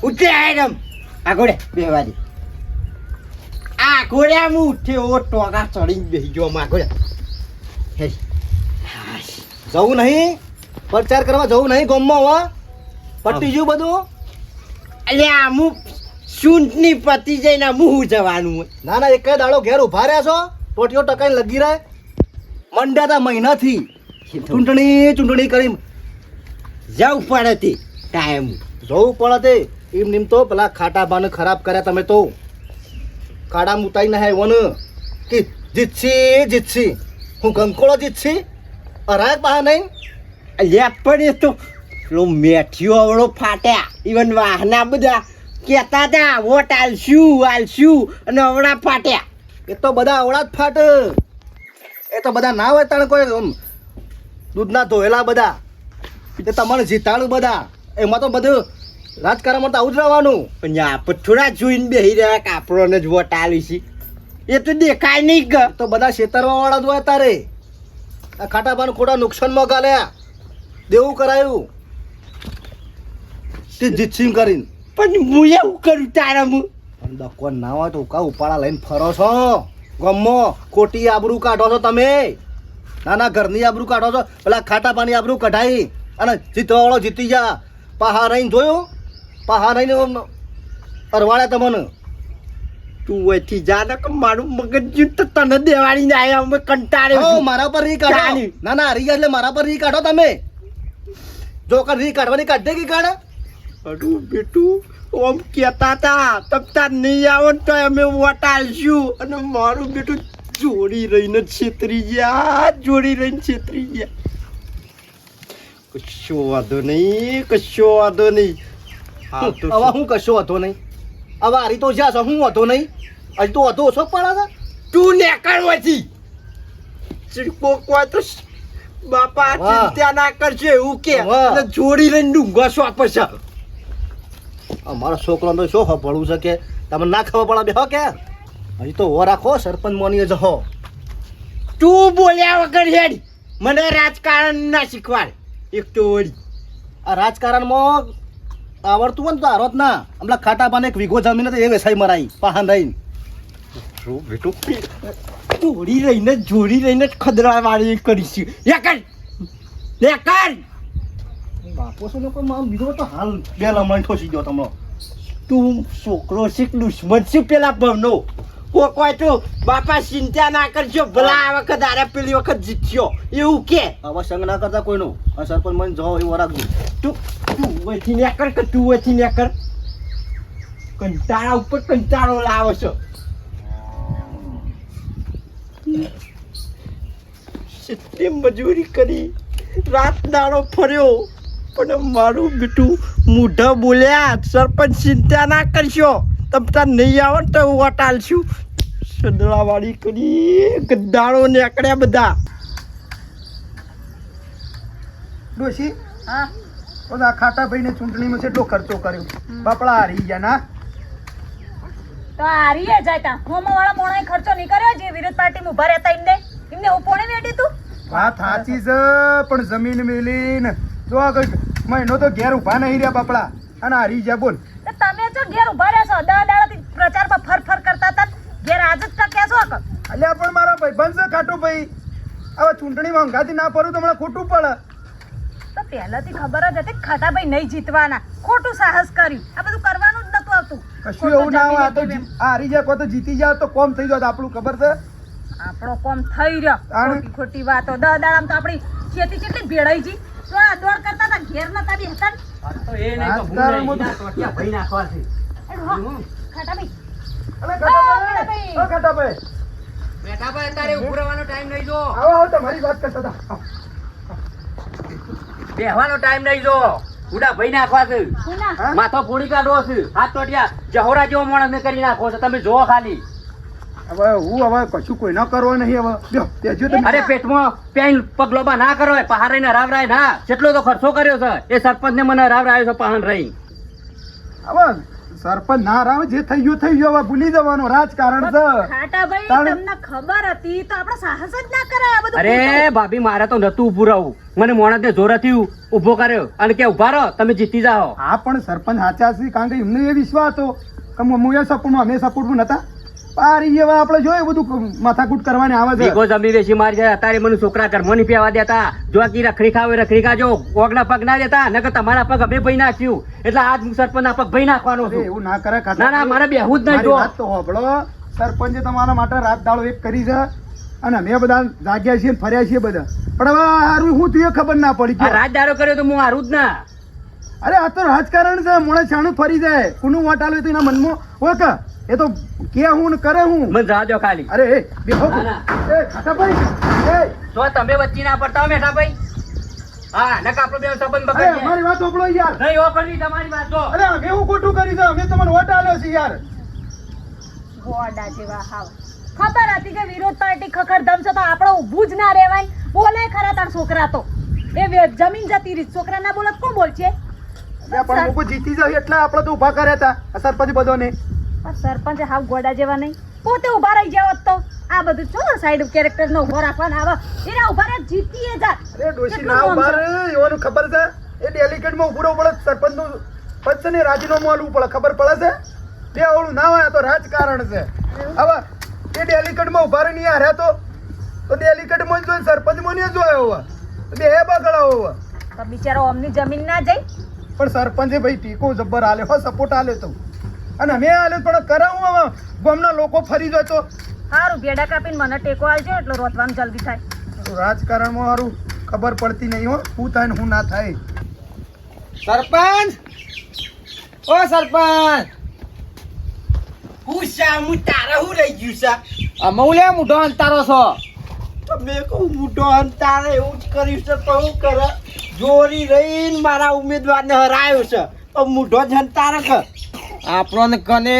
ઉઠે આયરમ આ ઘોડે બેહવાની આ ઘોડ્યા હું ઉઠે ઓ ટોકા ચડીને બેસી ગયો માં ઘોડે જવું નહીં પ્રચાર કરવા જવું નહીં ગામમાં હવા પટી ગયું બધું અલ્યા અમુક સૂંટની પતિ જઈને હું જવાનું હોય ના ના એક જ દાડો ઘેર ઉભા રહ્યા છો ટોટીઓ ટકાઈને લગી રહે મંડ્યા તા મહિનાથી ચૂંટણી કરી જવું પડે તે ટાઈમ જવું પડે તે એમ નીમ તો પેલા ખાટા બાને ખરાબ કર્યા તમે તો કાડા મુતાઈ ના વન કે જીતસી હું કંકોળો જીતસી અરાય પા નહીં અલ્યા પણ એ તો પેલો મેઠિયો અવળો ફાટ્યા ઇવન વાહના બધા કહેતા હતા વોટ આલશું અને અવળા ફાટ્યા એ તો બધા અવળા જ ફાટ એ તો બધા ના હોય તાણે કોઈ દૂધના ધોયેલા બધા એ તમારે જીતાડું બધા એમાં તો બધું રાજકારણમાં તો આવું જ રહેવાનું પણ આપણે થોડા જોઈને બેસી રહ્યા કે આપણને જ વોટ આલી છે એ તો દેખાય નહીં કે તો બધા છેતરવા વાળા જ હોય તારે આ ખાટાપાનું ખોટા નુકસાનમાં ગાલ્યા દેવું કરાયું તે જીતસિંહ કરીને પણ હું એવું કરું તારા હું દકો ના હોય તો કા ઉપાડા લઈને ફરો છો ગમો ખોટી આબરૂ કાઢો છો તમે નાના ઘરની આબરૂ કાઢો છો પેલા ખાટાપાની આબરૂ કઢાઈ અને જીતવા વાળો જીતી જા પહાર રહીને જોયું પહાર રહીને અરવાડ્યા તમને તું અહીંથી જા ને કે મારું મગજ તો તને દેવાળી ને આયા અમે કંટાળ્યો મારા પર રી કાઢો ના ના હરી ગયા એટલે મારા પર રી કાઢો તમે જો કર રી કાઢવાની કાઢ દે કે કાઢ અડું બેટું ઓમ કહેતા હતા તમતા નહીં આવો તો અમે વોટ આલશું અને મારું બેટું જોડી રહીને છેતરી ગયા કશો વાંધો નહીં હવે હું કશો હતો નહીં હવે હારી તો જ્યાં છો હું હતો નહીં હજી તો હતો ઓછો પડે છે તું નેકળવાથી કોઈ તો બાપા ચિંતા ના કરશે એવું કે જોડી રહીને ડુંગો સોંપે છે અમારો છોકરો તો શું ભણવું છે કે તમે ના ખબર પડે બેહો કે હજી તો હો રાખો સરપંચ મોનીએ જહો તું બોલ્યા વગર હેડ મને રાજકારણ ના શીખવાડ એક તો વળી આ રાજકારણમાં આવડતું હોય ને તો હારો જ ના હમણાં ખાટાપાને એક વીઘો જમીન હતી એ વેસાઈ મરાઈ પહાન રહીને બેટું જોડી રહીને જ ખદરા વાળી કરીશું બાપો છે લોકો બીજો તો હાલ બે લમણ ઠોસી ગયો તમે તું છોકરો શીખ દુશ્મન છે પેલા ભવનો કોઈ તો બાપા ચિંતા ના કરજો ભલા આ વખત આરે પેલી વખત જીત્યો એવું કે હવે સંગ ના કરતા કોઈનો આ સરપંચ મને જાઓ એવું રાખજો તું વહીથી ને કર કે તું વહીથી ને કર કંટાળા ઉપર કંટાળો લાવો છો કેટલી મજૂરી કરી રાત દાડો ફર્યો પણ મારું બેટું મૂઢા બોલ્યા સરપંચ ચિંતા ના કરશો તમતા નહીં આવે તો વોટ આલશું સદડાવાળી કરી ગદ્દાળો નીકળ્યા બધા ડોશી હા ઓલા ખાટાભાઈને ચૂંટણીમાં કેટલો ખર્ચો કર્યો બાપડા હારી ગયા ના તો હારીએ જાય તા હોમો વાળા મોણાએ ખર્ચો નહીં કર્યો જે વિરોધ પાર્ટીમાં ઉભા રહેતા એમને ઉપોણે વેડી તું વાત સાચી છે પણ જમીન મેલીને જો આગળ મહિનો તો ઘેર ઉભા નહીં રહ્યા બાપડા અને હારી ગયા બોલ તમે જો ઘેર ઉભા રહેશો દાડાથી પ્રચારમાં ફર કરતા હતા ઘેર આજ જ ટક્યા છો અલ્યા પણ મારા ભાઈ બંધ છે ખાટુભાઈ હવે ચૂંટણીમાં અંગાથી ના ફરું તો મને ખોટું પડે તો પહેલાથી ખબર જ હતી ખાટાભાઈ નહીં જીતવાના ખોટું સાહસ કર્યું આ બધું કરવાનું જ નતું આવતું કશું એવું ના હોય આ તો હારી જાય કોઈ તો જીતી જાય તો કોમ થઈ જાય આપણું ખબર છે આપણો કોમ થઈ રહ્યો ખોટી વાતો દાડામાં તો આપણી ખેતી કેટલી ભેળાઈ જી દોડ કરતા હતા ઘેર નતા બી હતા તમારી વાત કરતા હતા બેહવાનો ટાઈમ નહીં જો ઉડા ભાઈ નાખવા છે માથો ફોડી કાઢવો છે હાથ ટોટિયા જહોરા જેવો માણસ ને કરી નાખો છો તમે જોવો ખાલી હવે હું હવે કશું કોઈ ન કરવા નહીં હવે અરે પેટમાં પેન પગલોબા ના કરો પહાડ રહીને હરાવરાય ના કેટલો તો ખર્ચો કર્યો છે એ સરપંચ ને મને હરાવરાયો છે પહાડ રહી હવે સરપંચ ના રાવ જે થઈ ગયું હવે ભૂલી જવાનું રાજકારણ છે ખાટાભાઈ તાણે- તમને ખબર હતી તો આપણે સાહસ જ ના કરાય આ બધું અરે ભાભી મારે તો નતું ઉભું રહું મને મોણસને જોરથી ઉભો કર્યો અને કે ઉભા રહો તમે જીતી જાઓ હા પણ સરપંચ સાચા છે કારણ કે એમને એ વિશ્વાસ હતો કે હું એ સપોર્ટમાં અમે સપોર્ટમાં નતા પારી એવા આપણે જોઈએ બધું માથાકૂટ કરવાની આવે છે ભીગો જમી વેચી મારી જાય અત્યારે મને છોકરા ઘરમાં નહીં પહેવા દેતા જો કી રખડી ખાવે રખડી ખાજો ઓગના પગ ના દેતા નકર તમારા પગ અમે ભાઈ નાખ્યું એટલે આજ હું સરપંચ પગ ભાઈ નાખવાનો અરે છું એવું ના કરે ના ના મારે બેહવું જ નહીં મારી જો વાત તો હોભળો સરપંચે તમારા માટે રાત દાડો એક કરી છે અને અમે બધા જાગ્યા છીએ ને ફર્યા છીએ બધા પણ હવે હારું હું થયું એ ખબર ના પડી આ કે રાજ દારો કર્યો તો હું હારું જ ના અરે આ તો રાજકારણ છે મોડે છાણું ફરી જાય કોનું વોટ આલે તો એના મનમાં હોય કે એ તો કે હું ને કરે હું મને રાજો ખાલી અરે એ બેહો ના, ના. એ ખાટાભાઈ એ તો તમે વચ્ચે ના પડતા હો મેઠા ભાઈ હા નકા આપણો બે સંબંધ અરે બગડશે અમારી વાત હોભળો યાર નહીં હો કરવી તમારી વાત જો અરે અમે હું ખોટું કરી છે અમે તમને વોટ આલ્યો છે યાર ગોડા જેવા હાવ ખબર હતી કે વિરોધ પાર્ટી ખખડધમ છે તો આપણે ઊભું જ ના રહેવાય બોલે ખરા તાર છોકરા તો જમીન જતી રહી છોકરા ના બોલે કોણ બોલ છે અરે પણ લોકો જીતી જાય એટલે આપણે તો ઊભા કર્યા હતા આ સરપંચ બધોને સરપંચ હાવ ગોડા જેવા નહીં પોતે ઉભા રહી જાવ તો આ બધું ચો સાઈડ કેરેક્ટર નો ઉભો રાખવાના આવે એના ઉભા રહે જીતીએ જા અરે ડોશી ના ઉભા રે એવાનું ખબર છે એ ડેલિકેટ માં ઉભો રહેવું પડે સરપંચ નું પદ છે ને રાજીનામું આલવું પડે ખબર પડે છે બે ઓળું ના હોય આ તો રાજકારણ છે હવે એ ડેલિકેટ માં ઉભા રહી હાર્યા તો ડેલિકેટ માં જોઈ સરપંચ માં નહીં જોયો હવે બે હે બગડાવો હવે તો બિચારો અમની જમીન ના જઈ પણ સરપંચે ભાઈ ટીકો જબ્બર આલે હો સપોર્ટ આલે તો અને અમે આલે પણ કરાવું હવે ગામના લોકો ફરી જાય તો સારું ભેડા કાપીને મને ટેકો આલજો એટલે રોતવાનું જલ્દી થાય રાજકારણમાં સારું ખબર પડતી નહીં હો શું થાય ને શું ના થાય સરપંચ ઓ સરપંચ હું શામુ તારા હું રહી ગયું છે અમૌલે મોઢો અંતારો છો તમે કહું મોટો અંતારે એવું જ કર્યું છે તો હું કરે જોરી રહીને મારા ઉમેદવારને હરાયો છે તો મોઢો જ અંતારે કર આપણને કને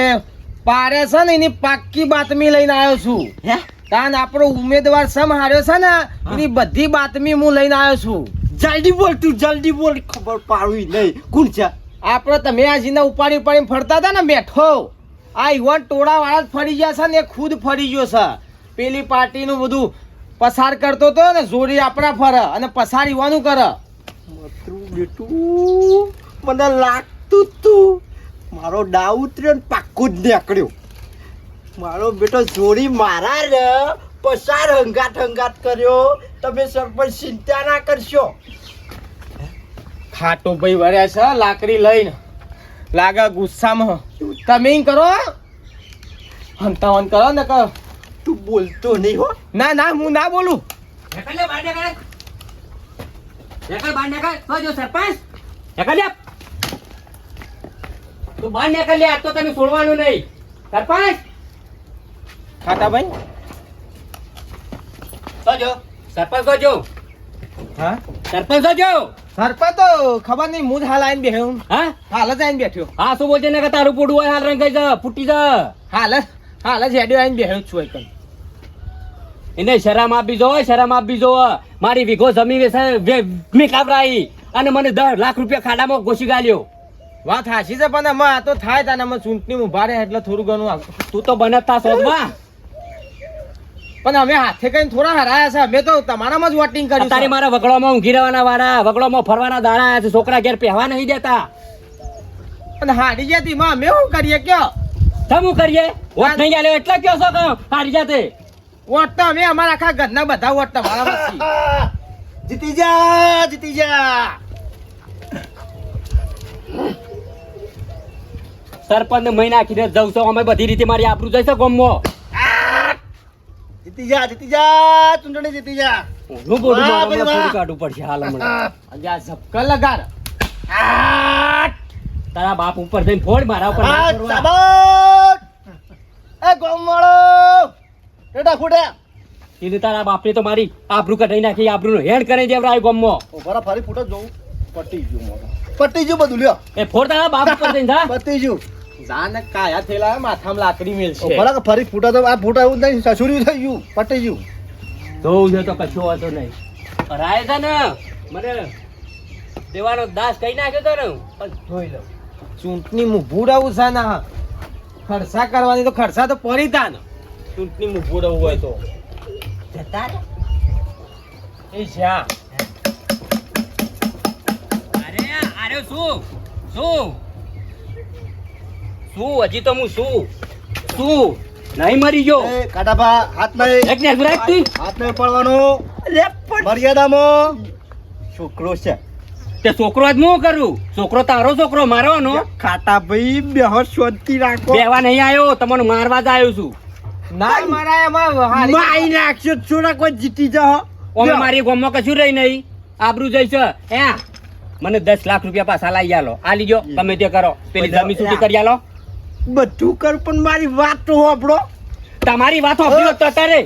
પારે છે ને એની પાક્કી બાતમી લઈને આવ્યો છું હે તાન આપણો ઉમેદવાર સમ હાર્યો છે ને એની બધી બાતમી હું લઈને આવ્યો છું જલ્દી બોલ તું જલ્દી બોલ ખબર પાડવી નહીં કોણ છે આપણે તમે આ જીને ઉપાડી ફરતા હતા ને બેઠો આ યુવાન ટોળા વાળા જ ફરી ગયા છે ને એ ખુદ ફરી ગયો છે પેલી પાર્ટીનું બધું પસાર કરતો હતો ને જોડી આપણા ફરે અને પસાર યુવાનું કરે મતરું બેટું મને લાગતું તું મારો ડાવ ઉતર્યો ને પાક્કો જ નીકળ્યો મારો બેટો જોડી મારા રે પસાર હંગાત કર્યો તમે સરપંચ ચિંતા ના કરશો ખાટો ભાઈ વર્યા છે લાકડી લઈને લાગે ગુસ્સામાં તમે ઈમ કરો હંતાવન કરો ને કહો તું બોલતો નહીં હો ના ના હું ના બોલું હેકલે બાર નીકળ હેકલ બાર નીકળ તો જો સરપંચ હેકલ લે તું બાર નીકળ લે આજ તો તને છોડવાનું નહીં સરપંચ ખાટા ભાઈ તો જો સરપંચ તો જો હા સરપંચ તો જો સરપંચ તો ખબર નહીં હું જ હાલ આવીને બેઠ્યો હા હાલ જ આવીને બેઠ્યો હા શું બોલશે ને કે તારું પોડું હોય હાલ રંગાઈ જા ફૂટી જા હાલ જ હેડ્યો આવીને બેઠ્યો જ છું એકદમ એને શરમ આપી જો શરમ આપી જો મારી વીઘો જમીન મે કાબરાઈ અને મને 10 લાખ રૂપિયા ખાડામાં ઘોસી ગાલ્યો વાત હાચી છે પણ અમે આ તો થાય તાને અમે ચૂંટણી ઉભા રહે એટલે થોડું ઘણું આવતું તું તો બનતા શોધમાં પણ અમે હાથે કઈ થોડા હરાયા છે અમે તો તમારામાં જ વોટિંગ કર્યું તારી છે. મારા વગડોમાં ઊંઘી રહેવાના વાળા વગડોમાં ફરવાના દાડા આયા છે છોકરા ઘેર પહેવા નહીં દેતા અને હારી જતી માં અમે શું કરીએ કયો શું કરીએ વોટ નહીં આલ્યો એટલે કયો છો કે હારી જાતે વોટ તો અમે અમારા આખા ઘરના બધા વોટ તમારામાં છીએ. જીતી જા સરપંચ ને મહિના આખી રાત જઉં છું અમે બધી રીતે મારી આબરૂ જઈશે ગોમમાં જીતી જા ચૂંટણી જીતી જા હું બોલું વાહ, મારે ભાઈ, હમણાં વાહ. થોડી કાઢવું પડશે હાલ હમણાં આજે આ ઝપકા લગાડ તારા બાપ ઉપર જઈને ફોડ મારા ઉપર ના આ ફોડવા. સાબત એ ગોમવાળો ટેટા ફૂટે કીધું તારા બાપને તો મારી આબરૂ કઢાઈ નાખી આબરૂ હેડ કરી દેવરાય ગોમમાં ઉભા ફરી ફૂટો જોઉં પટી ગયું બધું લ્યો એ ફોડ તારા બાપ ઉપર જઈને જા પતી ગયું જાને કાયા થેલા માથામાં લાકડી મેલશે ઉભા કે ફરી ફૂટા તો આ ફૂટા એવું નહીં સસુર્યું થઈ ગયું પટી ગયું જોઉં છે તો કશો વાંધો નહીં રાય છે ને મને દેવાનો દાસ કઈ નાખ્યો તો ને પણ જોઈ લઉં ચૂંટણી મુભુડાવું છે ને ખર્ચા કરવાની તો ખર્ચા તો પડી તા ને ચૂંટણી મુભુડાવું હોય તો જતા રે. એ જ્યાં અરે શું હજી તો હું શું નહીં મરી ગયો એ કાટાભા હાથ નહીં એક ને રાખ તું હાથ નહીં પડવાનો અરે પણ મર્યાદામાં છોકરો છે તે છોકરો જ હું કરું છોકરો તારો છોકરો મારવાનો ખાટા ભાઈ બેહો શાંતિ રાખો બેવા નહીં આવ્યો તમને મારવા જ આવ્યો છું ના મારા એમાં હારી માઈ નાખશો છોરા કોઈ જીતી જાઓ અમે મારી ગામમાં કશું રહી નહીં આબરૂ જઈશ હે મને 10 લાખ રૂપિયા પાછા લાવી આલો આ લીજો તમે તે કરો પેલી જમીન છૂટી કરી આલો બધું કરું પણ મારી વાત તો સાંભળો તમારી વાત સાંભળ્યો તો અત્યારે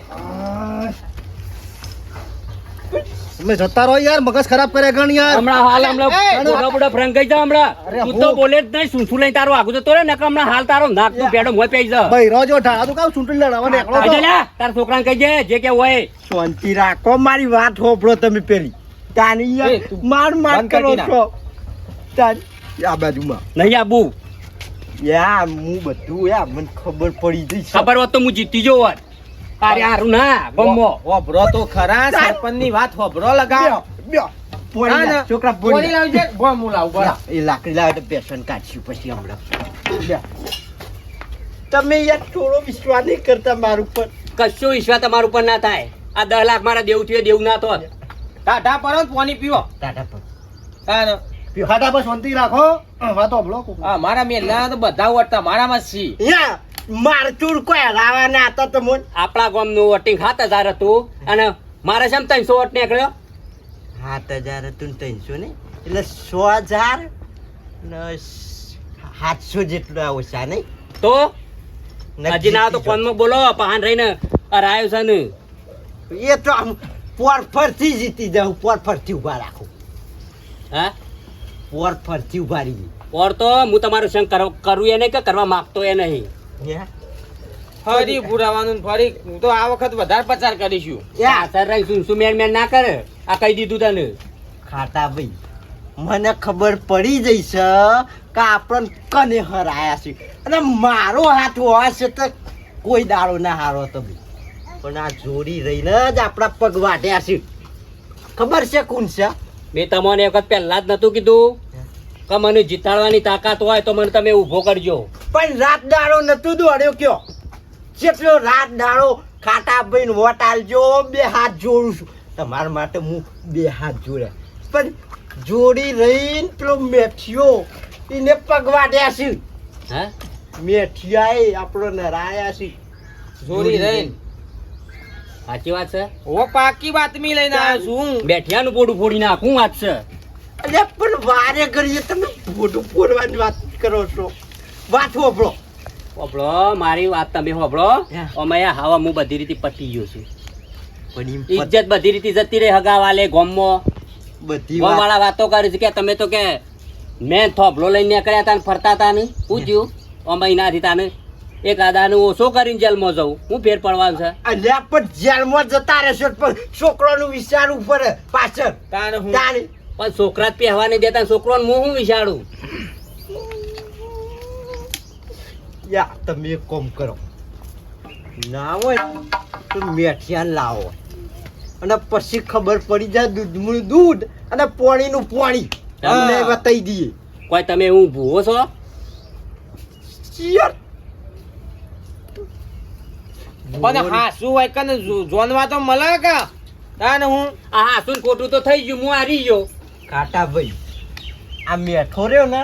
તમે જતા રહો યાર મગજ ખરાબ કરે ગણ યાર હમણાં બુડા ફ્રંકાઈ જા હમણાં અરે તું તો હું- બોલે જ નહીં શું લઈને તારો આગળ જતો રે નકર હમણાં હાલ તારો નાક નું પેડો મોય પેઈ જા ભાઈ રોજો ઢાળા તું કાવ ચૂંટણી લડાવવા નીકળો આજે છો? લે તારા છોકરાને કહી દે જે કે હોય શાંતિ રાખો મારી વાત સાંભળો તમે પેલી તાની એ, યાર તું માર બંધ કરો કરી નાખ. છો તારી આ બાજુમાં નહીં આબુ યા હું બધું યા મને ખબર પડી જઈ છે. ખબર હોત તો હું જીતી જો હોત અરે હારું ના ગમો હોભરો તો ખરા સરપંચની વાત હોભરો લગાવ બ્યો, બ્યો. પોણી ના, લાવ, ના. છોકરા પોણી પોણી લાવ. લાવજે બોમ હું લાવું બરાબર એ લાકડી લાવે તો પેશન કાઢશું પછી હમણાં બ્યો. તમે યાર થોડો વિશ્વાસ નહીં કરતા મારું પર કશો વિશ્વાસ તમારા ઉપર ના થાય આ 10 લાખ મારા દેવું થયું દેવું ના થોત ટાટા પર પાણી પીવો ટાટા પર તાનો કાટાભા શાંતિ રાખો વાતો હંભળો કોક. આ મારા મેલા તો બધા વટતા મારામાં જ છી યા મારચુર કોઈ હરાવાના હતા તમને આપણા ગામનું વોટિંગ 7000 હતું અને મારે શેમ 300 વોટ નીકળ્યો 7,000 હતું ને 300 ને એટલે 100,000 ને 700 જેટલું ઓછા નહીં તો હજી ના તો ફોનમાં બોલો પહાન રહીને અરાયો છે ને એ તો આમ પોર ફરથી જીતી જાઉં પોર ફરથી ઉભા રાખું હા પોર ફરથી ઉભા રહી ઓર તો હું તમારું સંગ કરું એ નહીં કે કરવા માંગતો એ નહીં યા ફરી પુરાવાનું ને ફરી હું તો આ વખત વધારે પ્રચાર કરીશું યા સર રહી શું મેન ના કરે આ કહી દીધું તને ખાટા ભાઈ મને ખબર પડી જઈ છે કે આપણને કને હરાયા છે અને મારો હાથ હોય છે તો કોઈ દાડો ના હારો તો બી પણ આ જોડી રહીને જ આપણા પગ વાટ્યા છે ખબર છે કોણ છે મેં તમને એક વખત પહેલા જ નતું કીધું કે મને જીતાડવાની તાકાત હોય તો મને તમે ઊભો કરજો પણ રાત દાડો નતું દોડ્યો કયો જેટલો રાત દાડો ખાટા ભાઈ વોટ આલજો 2 હાથ જોડું છું તમારા માટે હું 2 હાથ જોડ્યા પણ જોડી રહીને પેલો મેઠિયો એને પગ વાટ્યા છે હા મેઠિયાએ આપણો નરાયા છે જોડી રહીને સાચી વાત છે ઓ પાકી બાતમી લઈને આવ્યો છું બેઠિયાનું પોડું ફોડી નાખું વાત છે અરે પણ વારે કરીએ તમે ફોટું ફોડવાની વાત કરો છો વાત હોભળો હોભળો મારી વાત તમે હોભળો હા. અમે હવા હું બધી રીતે પટી ગયો છું પણ ઇજ્જત બધી રીતે જતી રહી હગાવાલે ગામમાં બધી ગામ વાત વાળા વાતો કરે છે કે તમે તો કે મેં થોભલો લઈને નીકળ્યા હતા ને ફરતા હતા ને પૂછ્યું અમે એનાથી તાને એક આદાનું ઓછો કરીને જેલમાં જવું હું ફેર પડવાનું છે અલ્યા પણ જેલમાં જતા રહેશો પણ છોકરાનું વિચારવું પડે પાછળ તાને હું તાણી પણ છોકરા જ પહેવા નહીં દેતા છોકરાને હું વિચારું યા તમે એક કામ કરો ના હોય તો મેઠિયા લાવો અને પછી ખબર પડી જાય દૂધનું દૂધ અને પાણીનું પાણી હા. અમને બતાવી દઈએ કોઈ તમે હું ભૂવો છો ચિયર પણ હા શું હોય કને જોનવા તો મળે કે તાને હું આ હાસુન ખોટું તો થઈ ગયું હું હારી ગયો કાટા ભાઈ આ મેઠો રહ્યો ને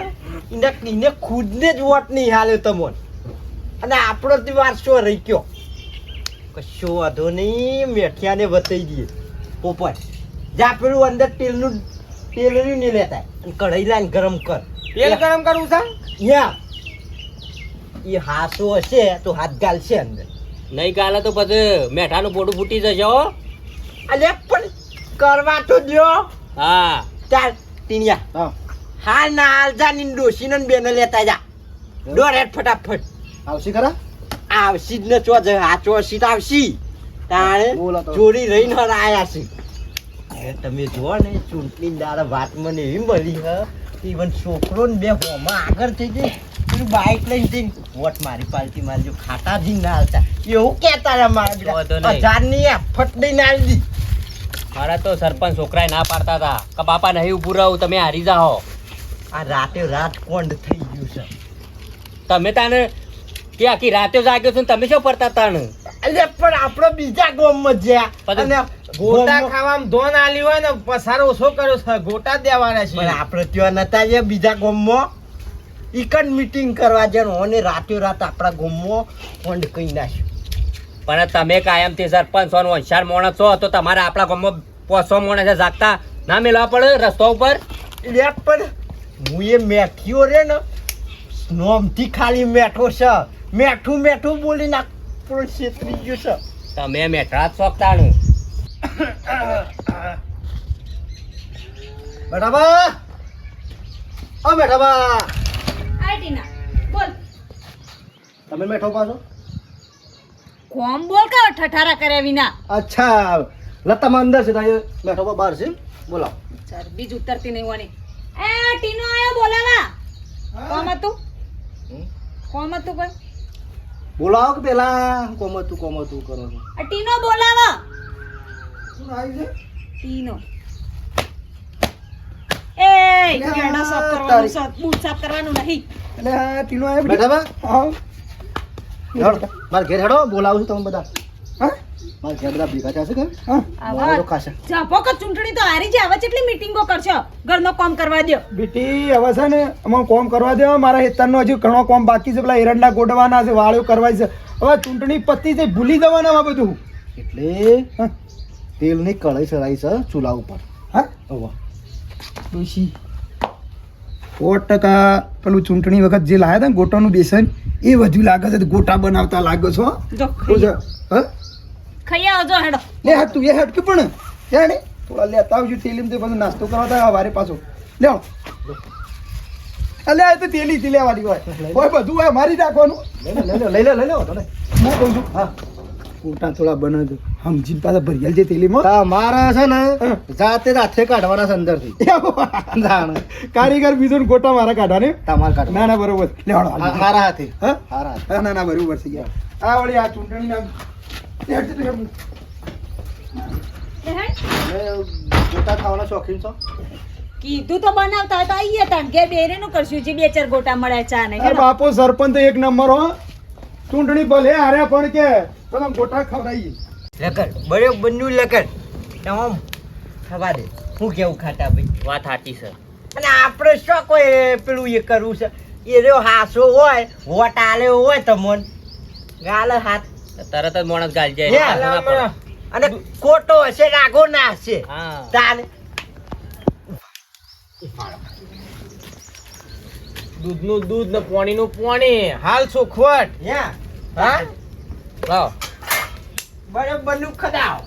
એને ખુદને જ વોટ નહીં હાલ્યો તમને અને આપણો જ વારસો રહી ગયો કશો વાંધો નહીં મેઠિયાને બતાવી દઈએ પોપટ જા પેલું અંદર તેલનું નહીં લેતા અને કઢાઈ લાઈને ગરમ કર તેલ ગરમ કરવું છે યા એ હાસો હશે તો હાથ ગાલશે અંદર નહીં ગાલે તો પછી મેઠાનું પોડું ફૂટી જશે હો અલે પણ કરવા તો દ્યો હા ચાલ ટીણિયા હા હાલ ના હાલ જા ની ડોશીને ને બેને લેતા જા દોડ હેડ ફટાફટ આવશે ખરા આવશી જ ને ચો જ હાચો સીટ આવશી તાણે બોલો તો. ચોરી રહીને હરાયા છે હવે તમે જુઓ ને ચૂંટણી દાડા વાત મને એવી મળી હ ઇવન છોકરો ને બે હોમાં આગળ થઈ જાય પેલું બાઇક લઈને જઈને વોટ મારી પાલટી મારજો ખાટાથી ના હાલતા એવું કહેતા રહ્યા મારા વાંધો બેટા નહીં. 1000 ની ફટ દઈને આવી દી મારા તો સરપંચ છોકરાએ ના પાડતા હતા કે બાપા નહીં ઉભું રહું તમે હારી જાઓ. આ રાતે રાત કોંડ થઈ ગયું છે તમે તાને કે આખી રાતે જાગ્યો છો ને તમે શું પડતા તાને એટલે પણ આપણે બીજા ગામમાં જ્યાં પછી અને ગોટા ગામમાં- ખાવામાં ધોન આલી હોય ને પસારો ઓછો કર્યો છે ગોટા જ દેવાના છે પણ આપણે ત્યાં નતા જે બીજા ગામમાં ઈકન મીટિંગ કરવા જવાનું અને રાતે રાત આપણા ગામમાં કોંડ કહી નાખ્યું પણ તમે કાયમથી સરપંચ છો ને હોશિયાર માણસ છો તો તમારે આપણા ગામમાં 500 માણસે જાગતા ના મેળવા પડે રસ્તા ઉપર. એટલે પણ હું એ મેઠીઓ રે ને નોમથી ખાલી મેઠો છે મેઠું મેઠું બોલી નાખતો છેતરી ગયો છે તમે મેઠડા જ શોખ તાણું. બેઠાબા ઓ બેઠાબા આ ટીના બોલ તમે બેઠો પાછો કોમ બોલ કે ઠઠારા કર્યા વિના અચ્છા લતામાં અંદર છે તારે બેઠો બહાર છે બોલાવો સર બીજ ઉતરતી નહીં હોની એ ટીનો આયો બોલાવા કોમ હતું કોમ હતું કોઈ બોલાવો કે પેલા કોમ તું કરો છો આ ટીનો બોલાવા ટીનો એ કેડા સાફ કરવાનું છે બૂટ સાફ કરવાનું નહીં એટલે આ ટીનો આયો બેટા. બેઠાબા હા હેડો મારા ઘેર હેડો બોલાવું છું તમે બધા હા મારા ઘેર બધા ભેગા થશે કે હા બોલાવો તો ખાશે જાપો કે ચૂંટણી તો હારી છે હવે કેટલી મીટિંગો કરશો ઘરનો કામ કરવા દ્યો બેટી હવે છે ને અમારે કોમ કરવા દે મારા હેતરનો હજુ ઘણો કોમ બાકી છે પેલા એરંડા ગોડવાના છે વાળો કરવા છે હવે ચૂંટણી પતી જાય ભૂલી જવાના આ બધું એટલે હા તેલની કઢાઈ ચડાઈ છે ચૂલા ઉપર હા ઓવા ડોશી 100% પેલું ચૂંટણી વખત જે લાયા હતા ને ગોટાનું બેસન એ વધુ લાગે છે ગોટા બનાવતા લાગે છો જો શું છે? હા ખાઈ આવજો હેડો લે હાથ તું એ હાથ કે પણ ત્યાં ને થોડા લેતા આવજો તેલીમ તે બધું નાસ્તો કરવા થાય વારે પાછો લેવો અલે આ તો તેલી થી લેવાની હોય બધું હોય મારી રાખવાનું લઈ લો તમે હું કહું છું હા ગોટા થોડા બનાવજો સમજીને પાછા ભરિયાલ છે તેલીમાં તમારા છે ને જાતે હાથે કાઢવાના છે અંદરથી જાણે કારીગર બીજો ને ગોટા મારા કાઢવા ને તમારે કાઢવા ના ના બરોબર લેવાનો હારા હાથે હા હારા હાથે હા, ના ના બરોબર છે યાર આ વળી આ ચૂંટણી ના એ હેડ. તમે ગોટા ખાવાના શોખીન છો કીધું તો બનાવતા હોય તો આઈએ તાણ કે બેરેનું કરશું જે બે ચાર ગોટા મળે ચા ને અરે બાપો સરપંચ તો એક નંબર હો ચૂંટણી ભલે હાર્યા પણ કે તમે ગોટા ખવડાવીએ લગન બરોબર નું લગન આમ ખવા દે હું કેવું ખાટા ભાઈ વાત સાચી છે. અને આપણે શું કોઈ પેલું એ કરવું છે એ રહ્યો હાસો હોય વોટ આલ્યો હોય તમોન ગાલે હાથ તરત જ માણસ ગાલ લે, જાય ના પડે. અને ખોટો હશે રાગો ના હશે હા તાને દૂધનું દૂધ ને પાણીનું પાણી હાલ ચોખવટ યા હા લાવો બરોબર નું ખડાવ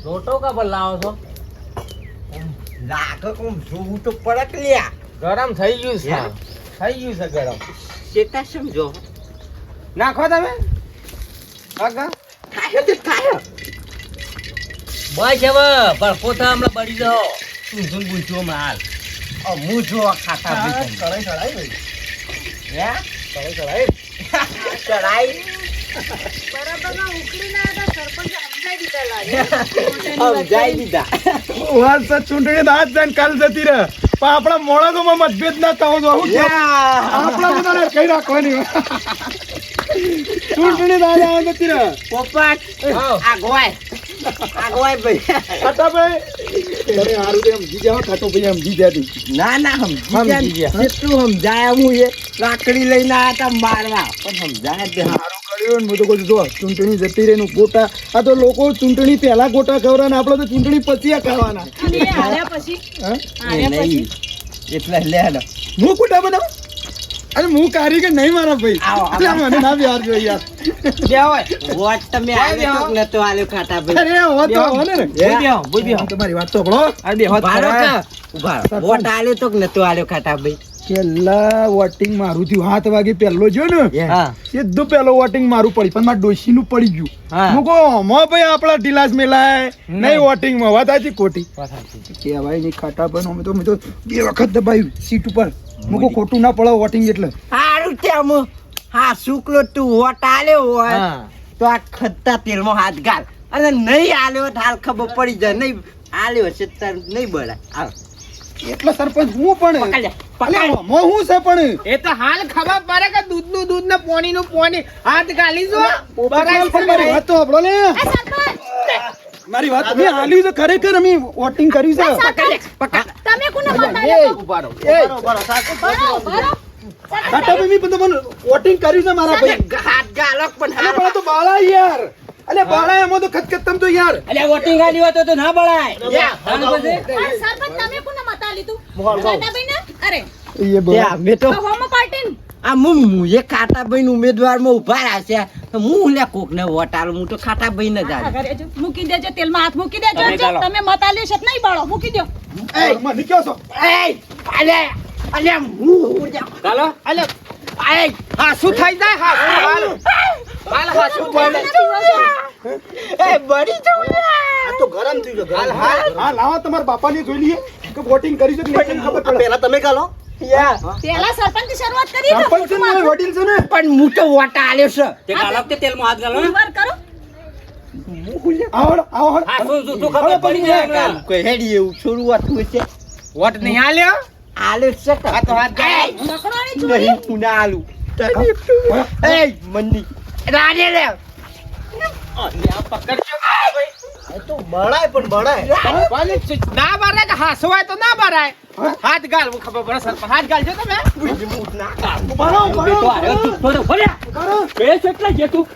રોટો કા પર લાવો છો લાગે કોમ જોવું તો પડક લ્યા ગરમ થઈ ગયું છે હા. થઈ ગયું છે ગરમ શેતા સમજો નાખો તમે કાકા થાય તો થાય બસ હવે ભડકો થા હમણાં બળી જાઓ ઊંધું બૂંચું હમણાં હાલ હું જો ખાતા ભાઈ કઢાઈ ચડાઈ ભાઈ યા કઢાઈ ચડાઈ ચડાઈ બરાબર ના ઉકળી ના હતા સરપંચ સમજાઈ દીધા લાગે સમજાઈ દીધા વાત છે ચૂંટણી તો આજ જાય કાલ જતી રહે પણ આપણા મોણસોમાં મતભેદ ના થવો જો હું આપણા બધાને કઈ રાખવાની ચૂંટણી તો આજ આવે જતી રહે પોપટ આ ગોય ભાઈ ખાટા ભાઈ તમે હારું તો સમજી જાઓ ખાટો ભાઈ સમજી જાતી ના ના સમજી ગયા કેટલું સમજાય હું એ લાકડી લઈને આયા તા મારવા પણ સમજાય જ નહીં. સારું કર્યું ને બધું કહું જો ચૂંટણી જતી રહી ગોટા આ તો લોકો ચૂંટણી પહેલા ગોટા ખવડાવે આપણે તો ચૂંટણી પછી ખાવાના અને હાર્યા પછી હા હાર્યા પછી એટલે લે લો હું ગોટા બનાવું અરે હું કારીગર નહીં મારા ભાઈ આવો, આવો. એટલે મને ના બિહાર જોઈએ યાર બે હોય વોટ તમે આવ્યો તો નતો આલ્યો ખાટા ભાઈ અરે હો તો હો ને બોલ બે બોલ બે તમારી વાત તો ભણો આ બે હોત ઉભા રહો ખરા. કે? ઉભા રહો. વોટ આલ્યો તો નતો આલ્યો ખાટા ભાઈ પહેલા વોટિંગ મારું થયું 7 વાગે પહેલો જો ને હા સીધું પહેલો વોટિંગ મારું પડી પણ મારા ડોશીનું પડી ગયું હા. હું કહું મો ભાઈ આપણા ઢીલાસ મેલાય નહીં વોટિંગમાં વાત સાચી ખોટી વાત સાચી. કહેવાય નહીં ખાટા પણ અમે તો 2 વખત દબાયું સીટ ઉપર હું કહું ખોટું ના પડે વોટિંગ એટલે હારું ત્યાં હા શુક્લો તું વોટ આલ્યો હોય હા તો આ ખદ્દા તેલમાં હાથ ગાલ અને નહીં આલ્યો તો હાલ ખબર પડી જાય નહીં આલ્યો છે તાર નહીં બળાય હાલ એટલે સરપંચ હું પણ પકડ લે, અલે મો હું છે પણ એ તો હાલ ખબર પડે કે દૂધનું દૂધ ને પાણીનું પાણી હાથ ગાલી જો બરાબર પણ મારી વાત તો સાંભળો ને એ સરપંચ મારી વાત અમે આલ્યું છે ખરેખર અમે વોટિંગ કર્યું છે પકડ લે, પકડ તમે કોને મત આલ્યો ઉભા રહો. બરો બરો ખાટા ભાઈ મેં તમને વોટિંગ કર્યું છે મારા ભાઈ અને હાથ ગાલો પણ અલે હાલ પણ આ તો બાળા યાર અલે બાળા એમાં તો ખતખત તમ તો યાર અલ્યા વોટિંગ આલી હોય તો ના બળાય તાન પછી પણ સરપંચ તમે કોને મત આલી તું કાટાભાઈ ને અરે એ ત્યાં મેં તો હોમ પાર્ટી આ મુએ ખાટાભાઈ ઉમેદવારમાં ઉભા રહ્યા છે તો હું લે કોક ને વોટ આલું હું તો ખાટાભાઈ ને જ આલું. અગર મૂકી દેજો તેલમાં હાથ મૂકી દેજો તમે જો ચાલો. તમે મત આલ્યો છે તો નહીં બાળો મૂકી દો મને કયો છો એય, અલે અલે હું ચાલો અલે એય, હા શું થઈ જાય હા હાલ હાલ હા શું થઈ જાય એ બળી જાઉં લે. આ તો ગરમ થયું છે ગરમ. હા લાવો તમારા બાપાને જોઈ લઈએ કે વોટિંગ કરી છે કે નહીં ખબર આ પડે પહેલા તમે ગાલો યા, પેલા સરપંચ થી શરૂઆત કરી દો સરપંચ છે ને વડીલ છે ને પણ હું તો વોટ આલ્યો છે તે ગાલો કે તેલમાં હાથ ગાલો વાર કરો આવડ આવડ હા શું શું ખબર પડી જાય કોઈ હેડી એવું શરૂઆત છે વોટ નહીં આલ્યો આલ્યો છે કે? આ તો હાથ ગાલ. પકડવાની જોડી નહીં હું ના આલું એય મંદી રાડે લે આ તો બળાય પણ બળાય પણ ના બારાય કે હાસો હોય તો ના બારાય હાથ ગાલ હું ખબર પડે સરપંચ હાથ ગાલ છો તમે બળો બળો તો આરે તું થોડો ભર્યા બે કેટલા જે તું